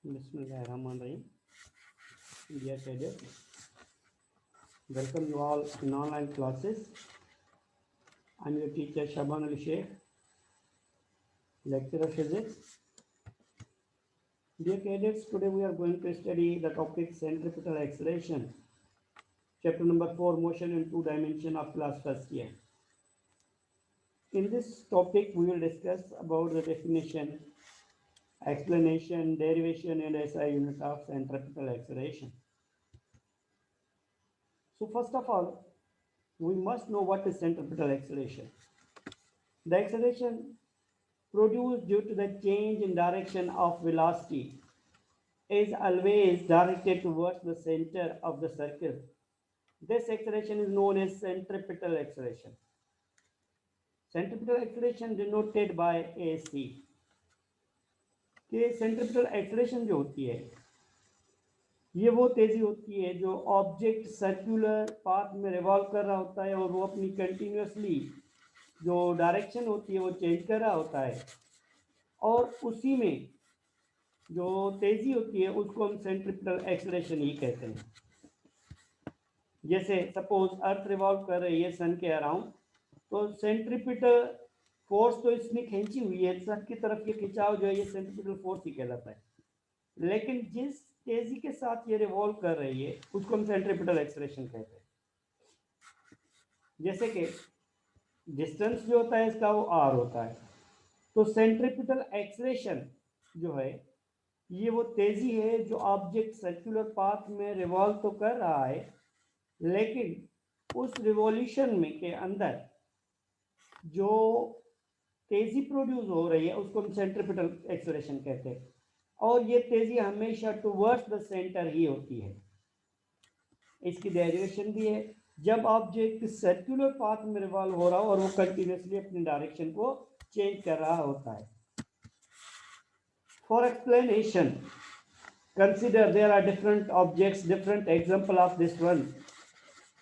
Bismillahirrahmanirrahim. Dear cadets, welcome you all in online classes. I'm your teacher Shaban Ali Sheikh, lecturer physics. Dear cadets, today we are going to study the topic centripetal acceleration, chapter number 4, motion in two dimension of class first year. In this topic, we will discuss about the definition, explanation, derivation, and SI unit of centripetal acceleration. So first of all, we must know what is centripetal acceleration. The acceleration produced due to the change in direction of velocity is always directed towards the center of the circle. This acceleration is known as centripetal acceleration. Centripetal acceleration denoted by AC. कि centripetal acceleration जो होती है ये वो तेजी होती है जो ऑब्जेक्ट सर्कुलर पाथ में रिवॉल्व कर रहा होता है और वो अपनी कंटिन्यूसली जो डायरेक्शन होती है वो चेंज कर रहा होता है और उसी में जो तेजी होती है उसको हम सेंट्रिपिटल एक्सेलरेशन ही कहते हैं। जैसे सपोज अर्थ रिवॉल्व कर रही है सन के अराउंड, तो सेंट्रिपिटल फोर्स तो इसने खींची हुई है सन की तरफ, ये खिंचाव जो है ये सेंट्रिपिटल फोर्स ही कहलाता है, लेकिन जिस तेजी के साथ ये रिवॉल्व कर रही है उसको हम सेंट्रिपिटल एक्सेलरेशन कहते हैं। जैसे कि डिस्टेंस जो होता है इसका वो आर होता है, तो सेंट्रिपिटल एक्सेलरेशन जो है ये वो तेजी है जो ऑब्जेक्ट सर्कुलर पाथ में रिवॉल्व तो कर रहा है, लेकिन उस रिवॉल्यूशन में के अंदर जो तेजी प्रोड्यूस हो रही है उसको हम सेंट्रिपिटल एक्सेलरेशन कहते हैं, और ये तेजी हमेशा टुवर्ड्स द सेंटर ही होती है। इसकी डेरिवेशन भी है, जब ऑब्जेक्ट सर्कुलर पाथ में रिवॉल्व हो रहा हो और वो कंटिन्यूसली अपनी डायरेक्शन को चेंज कर रहा होता है। For explanation, consider there are different objects, different example of this one.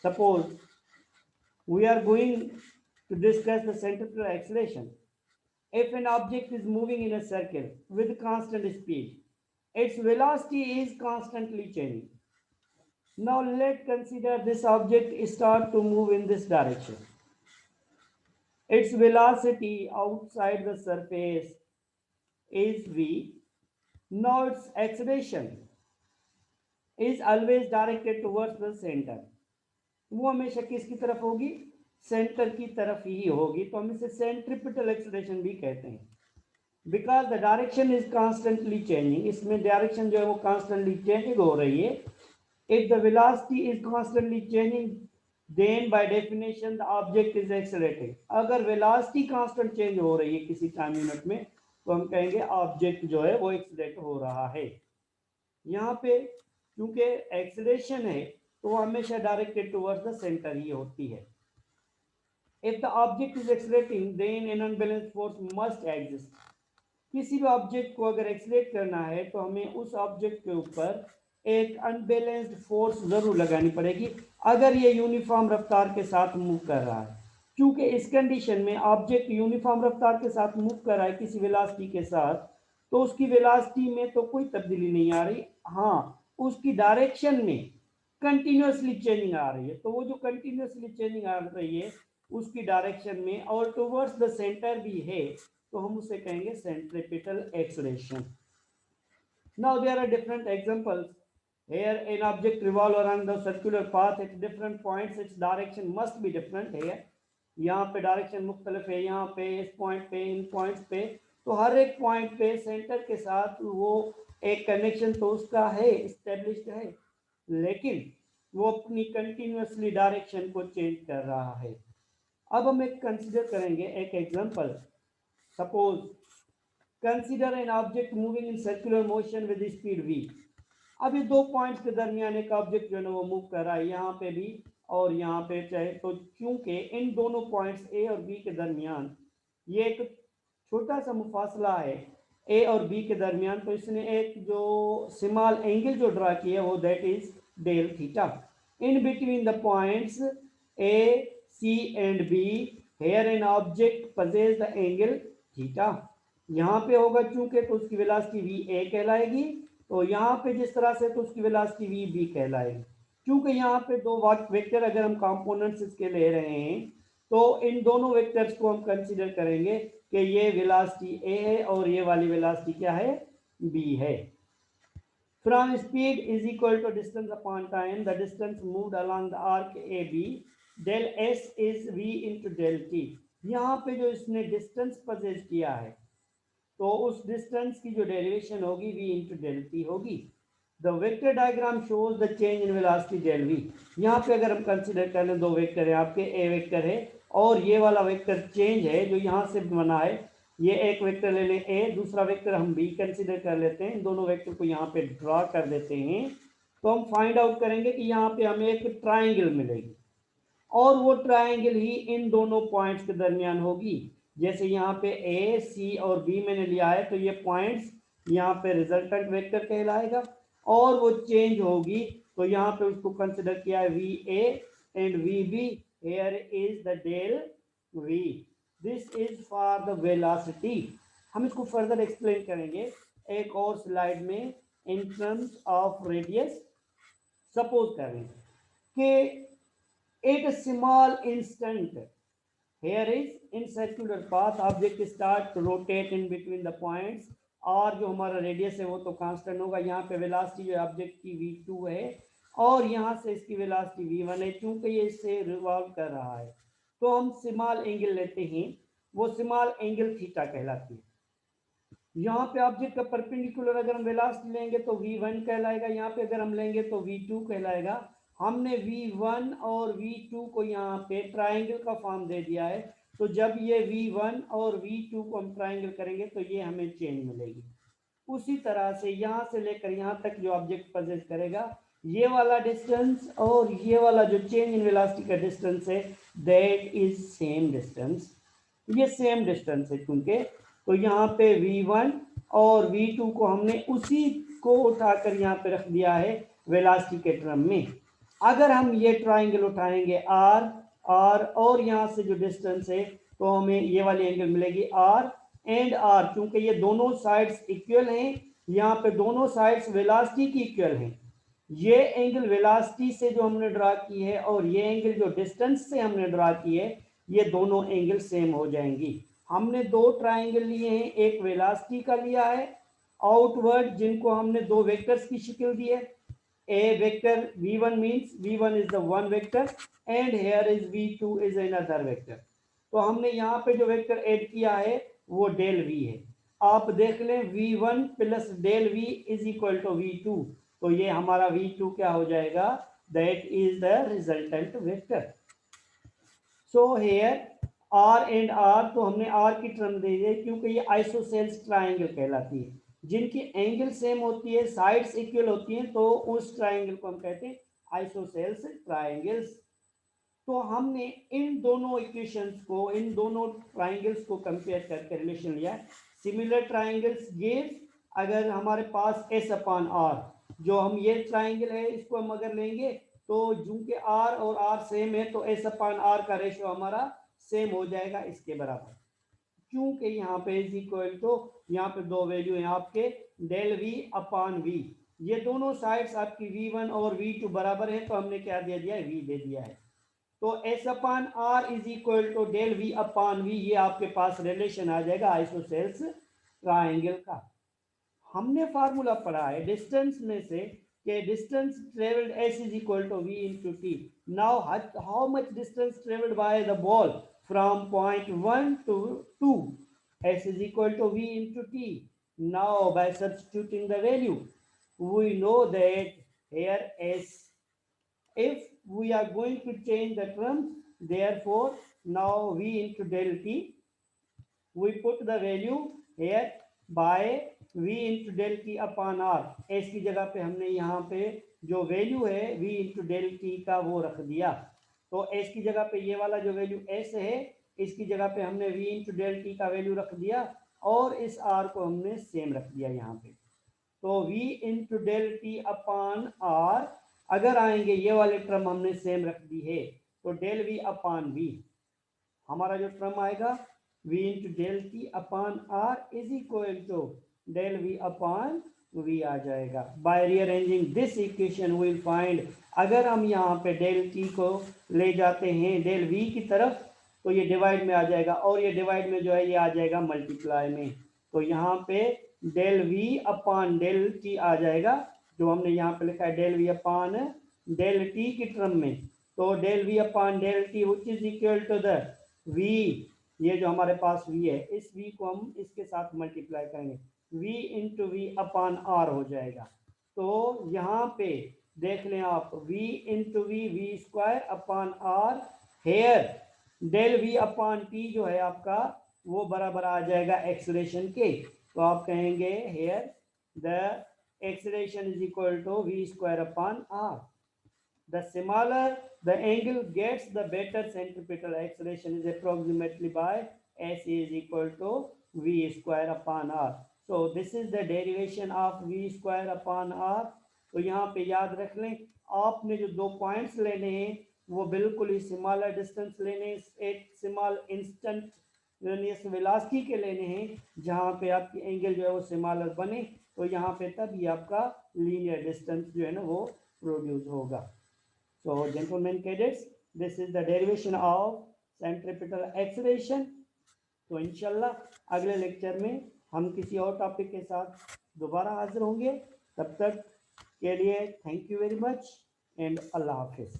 Suppose we are going to discuss the centripetal acceleration. If an object is moving in a circle with constant speed, its velocity is constantly changing. Now let's consider this object start to move in this direction. Its velocity outside the surface is v. Now its acceleration is always directed towards the center. वो हमेशा किसकी तरफ होगी? Centre की तरफ ही होगी, तो हम इसे सेंट्रिपिटल एक्सेलरेशन भी कहते हैं। Because the direction is constantly changing, इसमें डायरेक्शन जो है वो कॉन्स्टेंटली चेंजिंग हो रही है। If the velocity is constantly changing then by definition the object is accelerating. अगर वेलोसिटी कांस्टेंट चेंज हो रही है किसी टाइम यूनिट में तो हम कहेंगे ऑब्जेक्ट जो है वो एक्सेलरेट हो रहा है। यहाँ पे क्योंकि एक्सेलरेशन है तो वो हमेशा डायरेक्टेड टुवर्ड्स द सेंटर ही होती है। If the object is accelerating then an unbalanced force must exist. किसी भी ऑब्जेक्ट को अगर एक्सेलरेट करना है तो हमें उस ऑब्जेक्ट के ऊपर एक अनबैलेंस्ड फोर्स जरूर लगानी पड़ेगी अगर ये यूनिफॉर्म रफ्तार के साथ मूव कर रहा है। क्योंकि इस कंडीशन में ऑब्जेक्ट यूनिफॉर्म रफ्तार के साथ मूव कर रहा है किसी वेलोसिटी के साथ, तो उसकी वेलोसिटी में तो कोई तब्दीली नहीं आ रही, हाँ उसकी डायरेक्शन में कंटिन्यूसली चेंजिंग आ रही है। तो वो जो कंटिन्यूसली चेंजिंग आ रही है उसकी डायरेक्शन में और टुवर्ड्स द सेंटर भी है, तो हम उसे कहेंगे centripetal acceleration. Now there are different examples. Here an object revolve around the circular path at different points, its direction must be different. Here यहाँ पे डायरेक्शन मुख्तलिफ है, यहाँ पे इस पॉइंट पे इन पॉइंट्स पे, तो हर एक पॉइंट पे सेंटर के साथ वो एक कनेक्शन तो उसका है, इस्टेब्लिश्ड है, लेकिन वो अपनी कंटिन्यूसली डायरेक्शन को चेंज कर रहा है। अब हम एक कंसिडर करेंगे एक example. Suppose consider an object moving in circular motion with speed v। अब ये दो पॉइंट्स के दरमियान एक ऑब्जेक्ट जो है वो मूव कर रहा है, यहाँ पे भी और यहाँ पे चाहे, तो क्योंकि इन दोनों पॉइंट्स a और b के दरमियान ये एक छोटा सा मुफासला है a और b के दरमियान, तो इसने एक जो स्मॉल एंगल जो ड्रा किया है वो that is del theta in between the points a c and b। Here an object possesses the angle theta, यहाँ पे होगा चूंकि तो उसकी वेलोसिटी va कहलाएगी, तो यहाँ पे जिस तरह से तो उसकी वेलोसिटी वी बी कहलाएगी। क्योंकि यहाँ पे दो वेक्टर अगर हम कंपोनेंट्स इसके ले रहे हैं तो इन दोनों वेक्टर्स को हम कंसीडर करेंगे कि ये वेलोसिटी ए है और ये वाली वेलोसिटी क्या है, बी है। From speed is equal to distance upon time, the distance moved along the arc AB, del S is V into del T। यहाँ पे जो इसने डिस्टेंस पजेस किया है तो उस डिस्टेंस की जो डेरिवेशन होगी v इंटू डेल टी होगी। The vector diagram shows the change in velocity del v। यहाँ पे अगर हम कंसीडर कर लें दो वेक्टर है आपके, ए वेक्टर है और ये वाला वेक्टर चेंज है जो यहाँ से बना है, ये एक वेक्टर ले लें ए, दूसरा वेक्टर हम बी कंसीडर कर लेते हैं, इन दोनों वेक्टर को यहाँ पे ड्रा कर देते हैं तो हम फाइंड आउट करेंगे कि यहाँ पे हमें एक ट्राइंगल मिलेगी और वो ट्राइंगल ही इन दोनों पॉइंट्स के दरमियान होगी। जैसे यहाँ पे ए सी और बी मैंने लिया है तो ये पॉइंट्स यहाँ पे रिजल्टेंट वेक्टर कहलाएगा और वो चेंज होगी तो यहाँ पे उसको कंसिडर किया है V A and V B, here is the del V, this is for the velocity. हम इसको फर्दर एक्सप्लेन करेंगे एक और स्लाइड में in terms of radius. Suppose करें कि at a small instant, here is in circular path object start to rotate in between the points, और जो हमारा रेडियस है वो तो कांस्टेंट होगा, यहाँ पे वेलोसिटी जो ऑब्जेक्ट की v2 है और यहाँ से इसकी वेलोसिटी v1 है, क्योंकि ये इससे रिवॉल्व कर रहा है तो हम स्मॉल एंगल लेते हैं, वो स्मॉल एंगल थीटा कहलाती है। यहाँ पे ऑब्जेक्ट का परपेंडिकुलर अगर हम वेलोसिटी लेंगे तो v1 कहलाएगा, यहाँ पे अगर हम लेंगे तो v2 कहलाएगा। हमने v1 और v2 को यहाँ पे ट्राइंगल का फॉर्म दे दिया है तो जब ये v1 और v2 को हम ट्राइंगल करेंगे तो ये हमें चेंज मिलेगी। उसी तरह से यहाँ से लेकर यहाँ तक जो ऑब्जेक्ट पजेस करेगा, ये वाला डिस्टेंस और ये वाला जो चेंज इन वेलोसिटी का डिस्टेंस है दैट इज सेम डिस्टेंस, ये सेम डिस्टेंस है क्योंकि तो यहाँ पे v1 और v2 को हमने उसी को उठाकर यहाँ पे रख दिया है वेलोसिटी के टर्म में। अगर हम ये ट्राइंगल उठाएंगे r और यहाँ से जो डिस्टेंस है तो हमें ये वाली एंगल मिलेगी r एंड r, क्योंकि ये दोनों साइड्स इक्वल हैं, यहाँ पे दोनों साइड्स वेलोसिटी की इक्वल हैं। ये एंगल वेलोसिटी से जो हमने ड्रा की है और ये एंगल जो डिस्टेंस से हमने ड्रा की है, ये दोनों एंगल सेम हो जाएंगी। हमने दो ट्राइंगल लिए हैं, एक वेलोसिटी का लिया है आउटवर्ड जिनको हमने दो वेक्टर्स की शक्ल दी है, a vector v1 means v1 is the one vector and here is v2 is another vector। तो हमने यहाँ पे जो वेक्टर ऐड किया है वो डेल v है। आप देख लें v1 plus del v is equal to v2, तो ये हमारा v2 क्या हो जाएगा, that is the resultant vector. So here r and r, तो हमने r की टर्म दे दी क्योंकि ये आइसोसेल्स ट्राइंगल कहलाती है, जिनकी एंगल सेम होती है, साइड्स इक्वल होती हैं, तो उस ट्राइंगल को हम कहते हैं आइसोसेल्स ट्राइंगल्स। तो हमने इन दोनों इक्वेशंस को, इन दोनों ट्राइंगल्स को कंपेयर करके रिलेशन लिया। सिमिलर ट्राइंगल्स गिव, अगर हमारे पास एस अपॉन आर, जो हम ये ट्राइंगल है इसको हम अगर लेंगे तो चूंकि आर और आर सेम है तो एस अपॉन आर का रेशियो हमारा सेम हो जाएगा इसके बराबर, क्योंकि यहाँ पे इज इक्वल टू, यहाँ पे दो वैल्यू है आपके डेल वी अपॉन वी, ये दोनों साइड्स आपकी v1 और v2 बराबर है तो हमने क्या दे दिया है, v दे दिया है। तो s upon R is equal to del V upon V, ये आपके पास रिलेशन आ जाएगा आइसोसेल्स ट्राइंगल का। हमने फार्मूला पढ़ा है डिस्टेंस में से कि distance travelled s is equal to v into T. Now how much distance travelled by the ball from point 1 to 2, s is equal to v into t। Now by substituting the value we know that here s, if we are going to change the terms, therefore now v into del t, we put the value here by v into del t upon r, s की जगह पे हमने यहाँ पे जो value है v into del t का वो रख दिया, तो s की जगह पे ये वाला जो वैल्यू s है इसकी जगह पे हमने v इंटू डेल टी का वैल्यू रख दिया और इस r को हमने सेम रख दिया यहाँ पे। तो v into del T upon r, अगर आएंगे ये वाले टर्म हमने सेम रख दी है तो डेल v अपॉन v, हमारा जो टर्म आएगा v into del T upon r is equal to del v upon v आ जाएगा। By rearranging this equation we will find, अगर हम यहाँ पे डेल t को ले जाते हैं डेल v की तरफ तो ये डिवाइड में आ जाएगा, और ये डिवाइड में जो है ये आ जाएगा मल्टीप्लाई में। तो यहाँ पे del v upon del t आ जाएगा, जो हमने यहाँ पे लिखा है del v upon del t की टर्म में। तो del v upon del t which is equal to the v, ये जो हमारे पास v है इस v को हम इसके साथ मल्टीप्लाई करेंगे, v into V upon R हो जाएगा। तो यहाँ पे देख लें आप, v into V square upon R, here del v upon T जो है आपका वो बराबर आ जाएगा एक्सलेशन के। तो आप कहेंगे here the acceleration is equal to V square upon R. The smaller the angle gets, the better centripetal acceleration is approximately by S is equal to V square upon R. So this is the derivation of V square upon R. तो यहाँ पे याद रख लें, आपने जो दो points लेने हैं वो बिल्कुल ही स्मॉलर डिस्टेंस लेने, एक स्मॉल इंस्टेंटेनियस वेलोसिटी के लेने हैं जहाँ पे आपकी एंगल जो है वो स्मॉलर बने, तो यहाँ पे तभी आपका लीनियर डिस्टेंस जो है ना वो प्रोड्यूस होगा। So gentlemen cadets, this is the derivation of centripetal acceleration. तो इंशाल्लाह अगले लेक्चर में हम किसी और टॉपिक के साथ दोबारा हाजिर होंगे। तब तक के लिए thank you very much and अल्लाह हाफिज़।